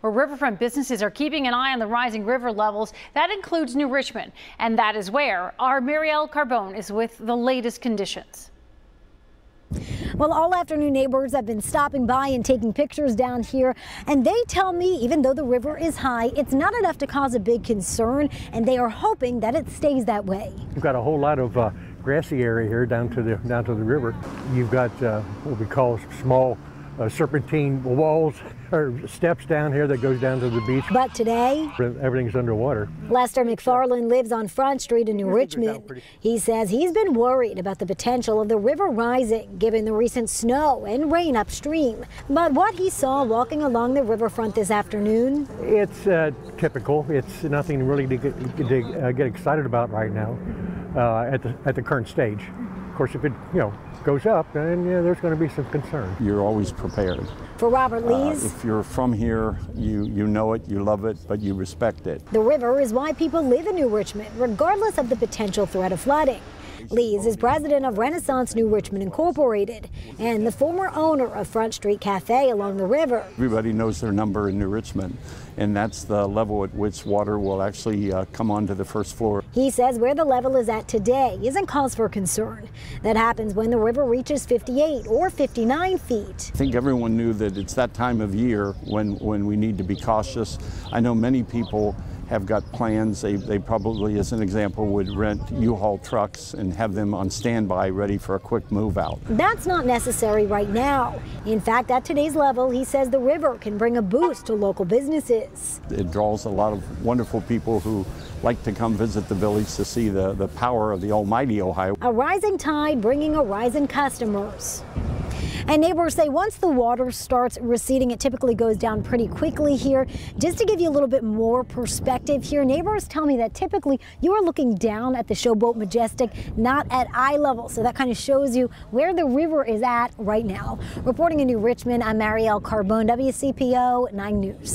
where riverfront businesses are keeping an eye on the rising river levels. That includes New Richmond, and that is where our Marielle Carbone is with the latest conditions. Well, all afternoon neighbors have been stopping by and taking pictures down here, and they tell me even though the river is high, it's not enough to cause a big concern, and they are hoping that it stays that way. We've got a whole lot of grassy area here down to the river. You've got what we call small serpentine walls or steps down here that goes down to the beach. But today, everything's underwater. Lester McFarland lives on Front Street in New Richmond. He says he's been worried about the potential of the river rising given the recent snow and rain upstream. But what he saw walking along the riverfront this afternoon, it's typical. It's nothing really to get excited about right now at the current stage. Of course, if it goes up, then there's going to be some concern. You're always prepared. For Robert Lees, if you're from here, you know it, you love it, but you respect it. The river is why people live in New Richmond, regardless of the potential threat of flooding. Lees is president of Renaissance New Richmond Incorporated and the former owner of Front Street Cafe along the river. Everybody knows their number in New Richmond, and that's the level at which water will actually come onto the first floor. He says where the level is at today isn't cause for concern. That happens when the river reaches 58 or 59 feet. I think everyone knew that it's that time of year when we need to be cautious. I know many people have got plans. They probably, as an example, would rent U-Haul trucks and have them on standby ready for a quick move out. That's not necessary right now. In fact, at today's level, he says the river can bring a boost to local businesses. It draws a lot of wonderful people who like to come visit the village to see the power of the almighty Ohio. A rising tide bringing a rise in customers. And neighbors say once the water starts receding, it typically goes down pretty quickly here. Just to give you a little bit more perspective here, neighbors tell me that typically you are looking down at the Showboat Majestic, not at eye level. So that kind of shows you where the river is at right now. Reporting in New Richmond, I'm Marielle Carbone, WCPO 9 News.